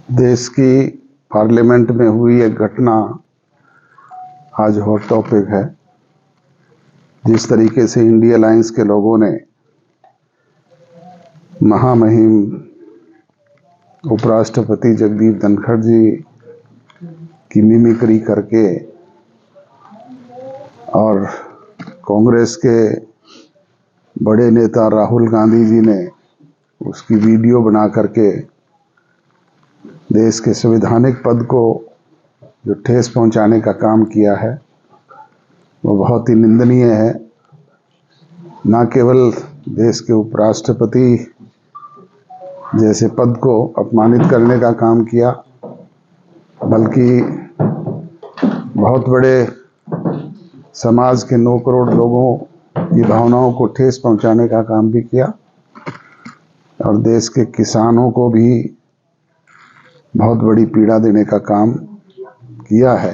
देश की पार्लियामेंट में हुई एक घटना आज हॉट टॉपिक है। जिस तरीके से इंडिया अलायंस के लोगों ने महामहिम उपराष्ट्रपति जगदीप धनखड़ जी की मिमिक्री करके और कांग्रेस के बड़े नेता राहुल गांधी जी ने उसकी वीडियो बना करके देश के संवैधानिक पद को जो ठेस पहुंचाने का काम किया है वो बहुत ही निंदनीय है। न केवल देश के उपराष्ट्रपति जैसे पद को अपमानित करने का काम किया, बल्कि बहुत बड़े समाज के 9 करोड़ लोगों की भावनाओं को ठेस पहुंचाने का काम भी किया और देश के किसानों को भी बहुत बड़ी पीड़ा देने का काम किया है।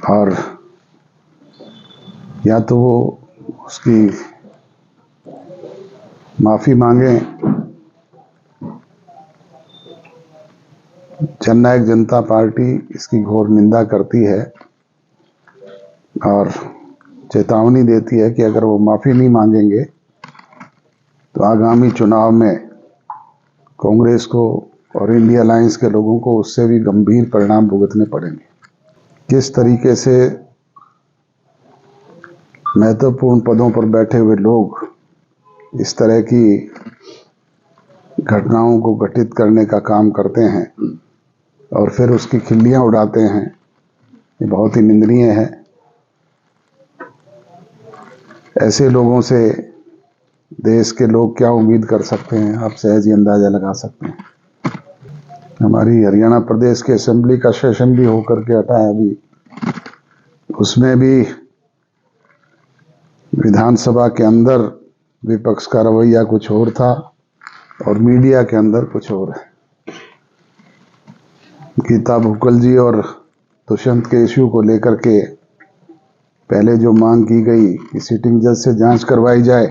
और या तो वो उसकी माफी मांगे। जननायक जनता पार्टी इसकी घोर निंदा करती है और चेतावनी देती है कि अगर वो माफी नहीं मांगेंगे तो आगामी चुनाव में कांग्रेस को और इंडिया अलायंस के लोगों को उससे भी गंभीर परिणाम भुगतने पड़ेंगे। किस तरीके से महत्वपूर्ण पदों पर बैठे हुए लोग इस तरह की घटनाओं को घटित करने का काम करते हैं और फिर उसकी खिल्लियां उड़ाते हैं, ये बहुत ही निंदनीय है। ऐसे लोगों से देश के लोग क्या उम्मीद कर सकते हैं, आप सहज ही अंदाजा लगा सकते हैं। हमारी हरियाणा प्रदेश के असेंबली का सेशन भी होकर के हटा है अभी, उसमें भी विधानसभा के अंदर विपक्ष का रवैया कुछ और था और मीडिया के अंदर कुछ और है। गीता भुक्कल जी और दुष्यंत के इश्यू को लेकर के पहले जो मांग की गई कि सिटिंग जज से जांच करवाई जाए,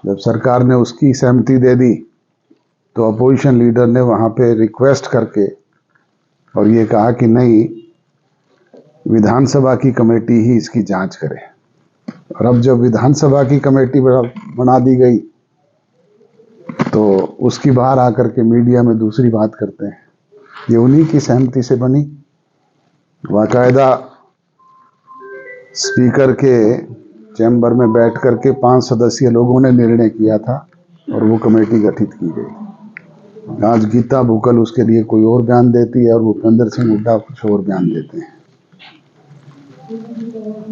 जब सरकार ने उसकी सहमति दे दी तो अपोजिशन लीडर ने वहां पे रिक्वेस्ट करके और ये कहा कि नहीं, विधानसभा की कमेटी ही इसकी जांच करे। और अब जब विधानसभा की कमेटी बना दी गई तो उसकी बाहर आकर के मीडिया में दूसरी बात करते हैं। ये उन्हीं की सहमति से बनी। बाकायदा स्पीकर के चैम्बर में बैठ करके 5 सदस्यीय लोगों ने निर्णय किया था और वो कमेटी गठित की गई। आज गीता भुक्कल उसके लिए कोई और बयान देती है और भूपेंद्र सिंह हुड्डा कुछ और बयान देते हैं।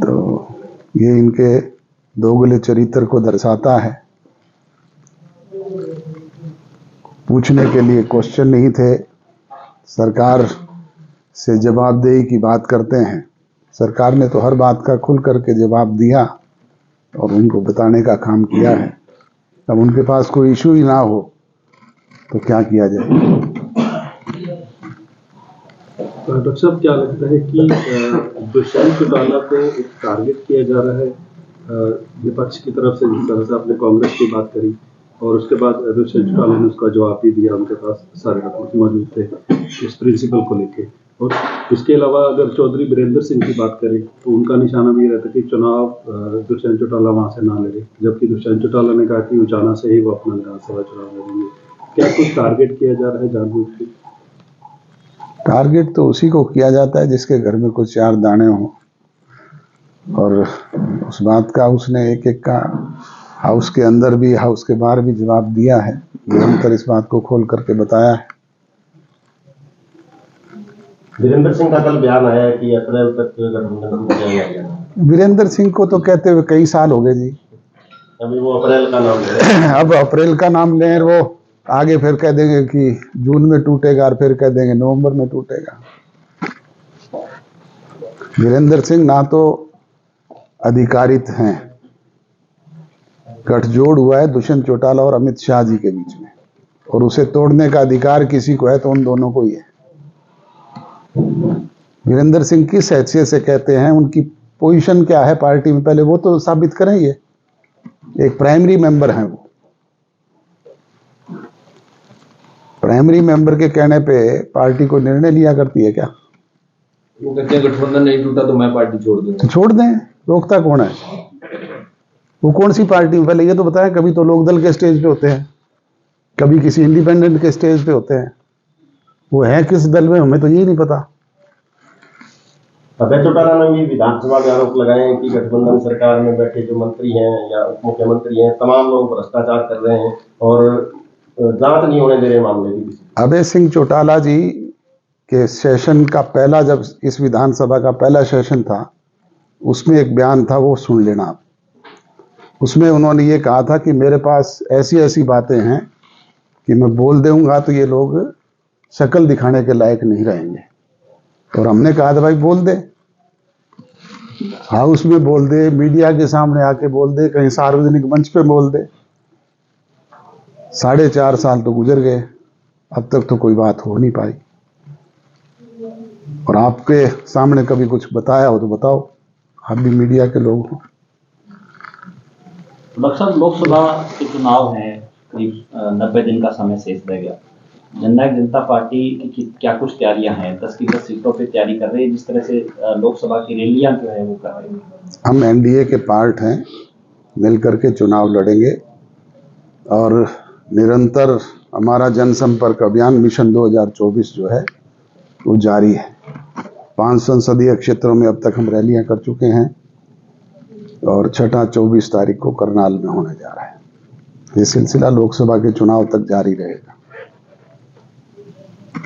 तो ये इनके दोगले चरित्र को दर्शाता है। पूछने के लिए क्वेश्चन नहीं थे, सरकार से जवाबदेही की बात करते हैं। सरकार ने तो हर बात का खुल करके जवाब दिया और उनको बताने का काम किया है। अब उनके पास कोई इशू ही ना हो तो क्या किया जाए। डॉक्टर साहब, क्या लगता है कि दुष्यंत चौटाला को एक टारगेट किया जा रहा है विपक्ष की तरफ से? जिस तरह से आपने कांग्रेस की बात करी और उसके बाद दुष्यंत चौटाला ने उसका जवाब भी दिया, उनके पास सारे डॉक्यूमेंट मौजूद थे इस प्रिंसिपल को लेके। और इसके अलावा अगर चौधरी वीरेंद्र सिंह की बात करें तो उनका निशाना भी रहता कि चुनाव दुष्यंत चौटाला वहां से ना लड़े, जबकि दुष्यंत चौटाला ने कहा कि उचाना से ही वो अपना विधानसभा चुनाव लड़ेंगे। क्या कुछ टारगेट किया जा रहा है जानबूझ के? टारगेट तो उसी को किया जाता है जिसके घर में कुछ 4 दाने हों, और उस बात का उसने एक का हाउस के अंदर भी हाउस के बाहर भी जवाब दिया है। निरंतर इस बात को खोल करके बताया है। वीरेंद्र सिंह का कल बयान आया कि अप्रैल तक गठबंधन किया जाएगा। वीरेंद्र सिंह को तो कहते हुए कई साल हो गए जी। अभी वो अप्रैल का नाम ले रहे हैं। अब अप्रैल का नाम लें, वो आगे फिर कह देंगे कि जून में टूटेगा और फिर कह देंगे नवंबर में टूटेगा। वीरेंद्र सिंह ना तो अधिकारित हैं। गठजोड़ हुआ है दुष्यंत चौटाला और अमित शाह जी के बीच में, और उसे तोड़ने का अधिकार किसी को है तो उन दोनों को ही है। वीरेंद्र सिंह किस हैसियत से कहते हैं, उनकी पोजीशन क्या है पार्टी में, पहले वो तो साबित करें। ये एक प्राइमरी मेंबर हैं, वो प्राइमरी मेंबर के कहने पे पार्टी को निर्णय लिया करती है क्या? वो कहते हैं गठबंधन नहीं टूटा तो मैं पार्टी छोड़ दूंगा। तो छोड़ दें, रोकता कौन है? वो कौन सी पार्टी? पहले ये तो बताएं। कभी तो लोकदल के स्टेज पे होते हैं, कभी किसी इंडिपेंडेंट के स्टेज पे होते हैं। वो है किस दल में, हमें तो यही नहीं पता। अभय चौटाला ने भी विधानसभा में आरोप लगाए हैं कि गठबंधन सरकार में बैठे जो मंत्री हैं या उप मुख्यमंत्री हैं, तमाम लोग भ्रष्टाचार कर रहे हैं और जांच नहीं होने दे रहे मामले की। अभय सिंह चौटाला जी के सेशन का पहला, जब इस विधानसभा का पहला सेशन था, उसमें एक बयान था, वो सुन लेना आप। उसमें उन्होंने ये कहा था कि मेरे पास ऐसी ऐसी बातें हैं कि मैं बोल दूंगा तो ये लोग शक्ल दिखाने के लायक नहीं रहेंगे। और हमने कहा था भाई बोल दे, हाउस में बोल दे, मीडिया के सामने आके बोल दे, कहीं सार्वजनिक मंच पे बोल दे। 4.5 साल तो गुजर गए, अब तक तो कोई बात हो नहीं पाई। और आपके सामने कभी कुछ बताया हो तो बताओ, आप भी मीडिया के लोग हो। डॉक्टर साहब, लोकसभा के चुनाव हैं, करीब 90 दिन का समय शेष रह गया। जननायक जनता पार्टी की क्या कुछ तैयारियां हैं? 10 की 10 सीटों पे तैयारी कर रही है, जिस तरह से लोकसभा की रैलियां जो है वो कर रहे हैं। हम एनडीए के पार्ट हैं, मिलकर के चुनाव लड़ेंगे और निरंतर हमारा जनसंपर्क अभियान मिशन 2024 जो है वो जारी है। 5 संसदीय क्षेत्रों में अब तक हम रैलियां कर चुके हैं और छठा 24 तारीख को करनाल में होने जा रहा है। ये सिलसिला लोकसभा के चुनाव तक जारी रहेगा।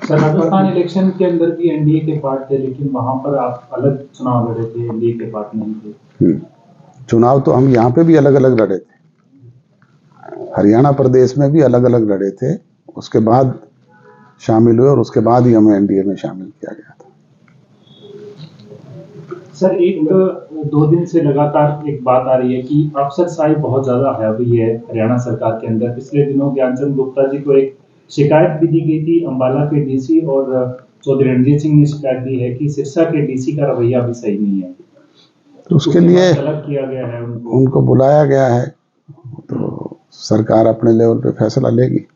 सर, राजस्थान इलेक्शन के अंदर भी एनडीए के पार्ट थे, लेकिन वहां पर आप अलग चुनाव लड़े थे, एनडीए के पार्ट नहीं थे। चुनाव तो हम यहाँ पे भी अलग अलग लड़े थे, हरियाणा प्रदेश में भी अलग अलग लड़े थे, उसके बाद शामिल हुए और उसके बाद ही हमें एनडीए में शामिल किया गया था। सर, 1-2 दिन से लगातार एक बात आ रही है कि अफसरशाही बहुत ज्यादा हावी है हरियाणा सरकार के अंदर। पिछले दिनों ज्ञानचंद गुप्ता जी को एक शिकायत भी दी गई थी, अंबाला के डीसी और चौधरी रणजीत सिंह ने शिकायत दी है कि सिरसा के डीसी का रवैया भी सही नहीं है। तो उसके लिए अलग किया गया है, उनको बुलाया गया है, तो सरकार अपने लेवल पे फैसला लेगी।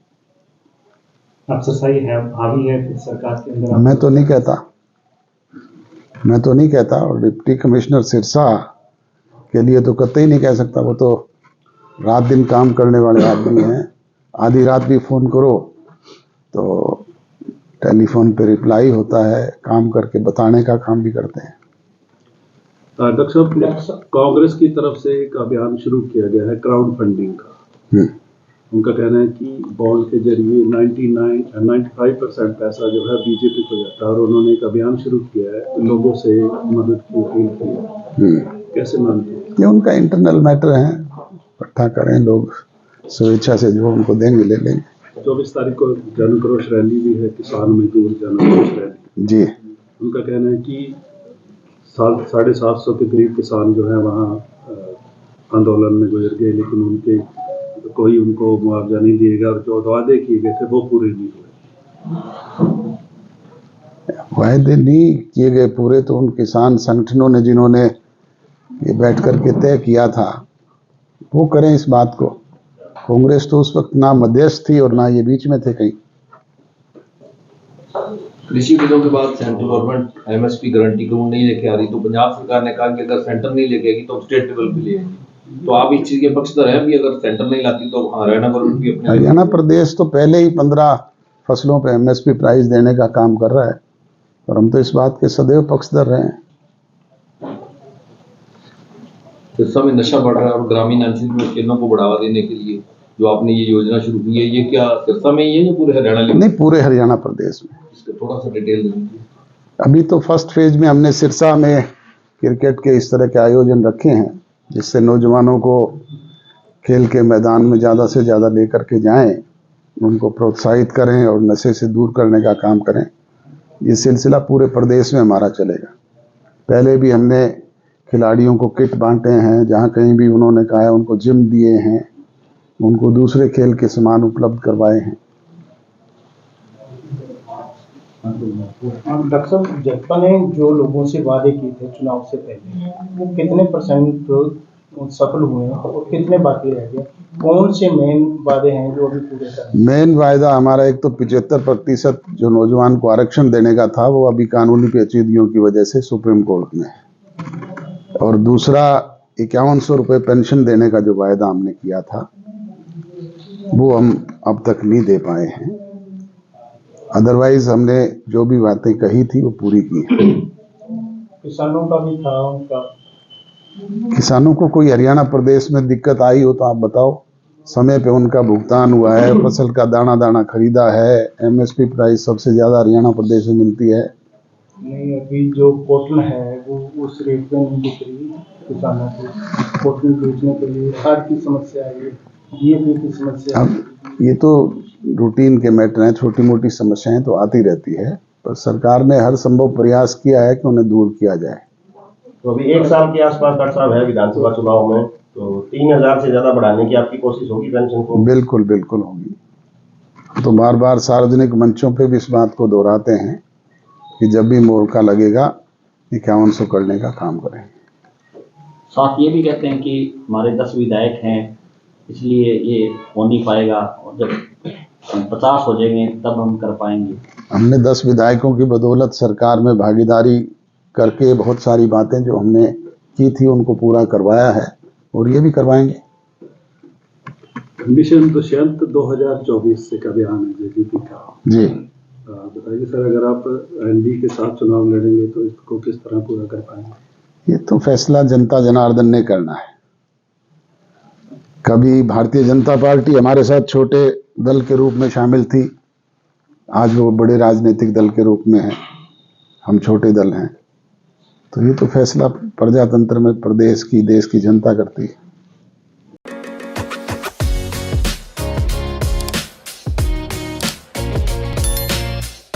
अफसरशाही है हावी है फिर सरकार के अंदर? मैं तो नहीं कहता और डिप्टी कमिश्नर सिरसा के लिए तो कतई नहीं कह सकता। वो तो रात दिन काम करने वाले आदमी हैं। आधी रात भी फोन करो तो टेलीफोन पे रिप्लाई होता है, काम करके बताने का काम भी करते हैं। डॉक्टर साहब, कांग्रेस की तरफ से एक अभियान शुरू किया गया है क्राउड फंडिंग का। उनका कहना है कि बॉन्ड के जरिए 95% पैसा जो है बीजेपी को जाता है और उन्होंने एक अभियान शुरू किया है, लोगों से मदद की अपील की है। कैसे मानते हैं? ये उनका इंटरनल मैटर है, इकट्ठा करें, लोग स्वेच्छा से जो उनको देंगे ले लेंगे। 24 तारीख को जनाक्रोश रैली भी है, किसान मजदूर जनाक्रोश रैली जी। उनका कहना है कि 750 के करीब किसान जो है वहाँ आंदोलन में गुजर गए, लेकिन उनके कोई उनको मुआवजा नहीं दिएगा और जो वादे किए गए थे वो पूरे नहीं हुए। वायदे नहीं किए गए पूरे तो उन किसान संगठनों ने, जिन्होंने ये बैठ करके तय किया था, वो करें इस बात को। कांग्रेस तो उस वक्त ना मध्यस्थ थी और ना ये बीच में थे कहीं। कृषि बिलों के बाद सेंट्रल गवर्नमेंट एमएसपी गारंटी कानून नहीं लेके आ रही, तो पंजाब सरकार ने कहा कि अगर सेंटर नहीं लेके आएगी तो स्टेट लेवल पे ले आएगी। तो आप इस चीज के पक्षधर हैं भी, अगर सेंटर नहीं लाती तो हरियाणा गवर्नमेंट भी अपने हरियाणा प्रदेश तो पहले ही 15 फसलों पे एमएसपी प्राइस देने का काम कर रहा है और हम तो इस बात के सदैव पक्षधर रहे हैं। सिरसा में नशा बढ़ रहा है और ग्रामीण अंचल में खेलों को बढ़ावा देने के लिए जो आपने ये योजना शुरू की है, ये क्या सिरसा में ही है या पूरे हरियाणा में? नहीं, पूरे हरियाणा प्रदेश में। इसका थोड़ा सा डिटेल दीजिए। अभी तो फर्स्ट फेज में हमने सिरसा में क्रिकेट के इस तरह के आयोजन रखे हैं, जिससे नौजवानों को खेल के मैदान में ज़्यादा से ज़्यादा लेकर के जाएं, उनको प्रोत्साहित करें और नशे से दूर करने का काम करें। ये सिलसिला पूरे प्रदेश में हमारा चलेगा। पहले भी हमने खिलाड़ियों को किट बांटे हैं, जहाँ कहीं भी उन्होंने कहा है उनको जिम दिए हैं, उनको दूसरे खेल के सामान उपलब्ध करवाए हैं। डॉक्टर साहब, जगपा ने जो लोगों से वादे किए थे चुनाव से पहले, वो कितने % सफल हुए हैं और कितने बाकी रह गए? कौन से मेन वादे हैं जो अभी पूरे कर रहे हैं? मेन वायदा हमारा एक तो 75% जो नौजवान को आरक्षण देने का था वो अभी कानूनी पेचीदगियों की वजह से सुप्रीम कोर्ट में है, और दूसरा 5100 रुपये पेंशन देने का जो वायदा हमने किया था वो हम अब तक नहीं दे पाए हैं। अदरवाइज हमने जो भी बातें कही थी वो पूरी की हैं। किसानों का भी था उनका। किसानों को कोई हरियाणा प्रदेश में दिक्कत आई हो तो आप बताओ। समय पे उनका भुगतान हुआ है, फसल का दाना दाना खरीदा है, एमएसपी प्राइस सबसे ज़्यादा हरियाणा प्रदेश में मिलती है। नहीं, अभी जो कॉटन है वो उस रेट पे नहीं बिक रही किसानों को। कॉटन बेचने के लिए खाद की समस्या है, डीएपी की समस्या है। अब ये तो रूटीन के मैटर हैं, छोटी मोटी समस्याएं तो आती रहती है, पर सरकार ने हर संभव प्रयास किया है कि उन्हें दूर किया जाए। तो अभी 1 साल के आसपास डॉक्टर साहब है विधानसभा चुनाव में, तो 3000 से ज्यादा बढ़ाने की आपकी कोशिश होगी पेंशन को? बिल्कुल बिल्कुल होगी। तो बार बार सार्वजनिक मंचों पे भी इस बात को दोहराते हैं कि जब भी मौका लगेगा 5100 करने का काम करेंगे। साथ ये भी कहते हैं कि हमारे 10 विधायक हैं, इसलिए ये हो नहीं पाएगा, और जब 50 हो जाएंगे तब हम कर पाएंगे। हमने 10 विधायकों की बदौलत सरकार में भागीदारी करके बहुत सारी बातें जो हमने की थी उनको पूरा करवाया है, और ये भी करवाएंगे। मिशन दुष्यंत 2024 से का बयान है जेजेपी का जी, बताइए सर, अगर आप एनडीए के साथ चुनाव लड़ेंगे तो इसको किस तरह पूरा कर पाएंगे? ये तो फैसला जनता जनार्दन ने करना है। कभी भारतीय जनता पार्टी हमारे साथ छोटे दल के रूप में शामिल थी, आज वो बड़े राजनीतिक दल के रूप में है, हम छोटे दल हैं। तो ये तो फैसला प्रजातंत्र में प्रदेश की, देश की जनता करती है।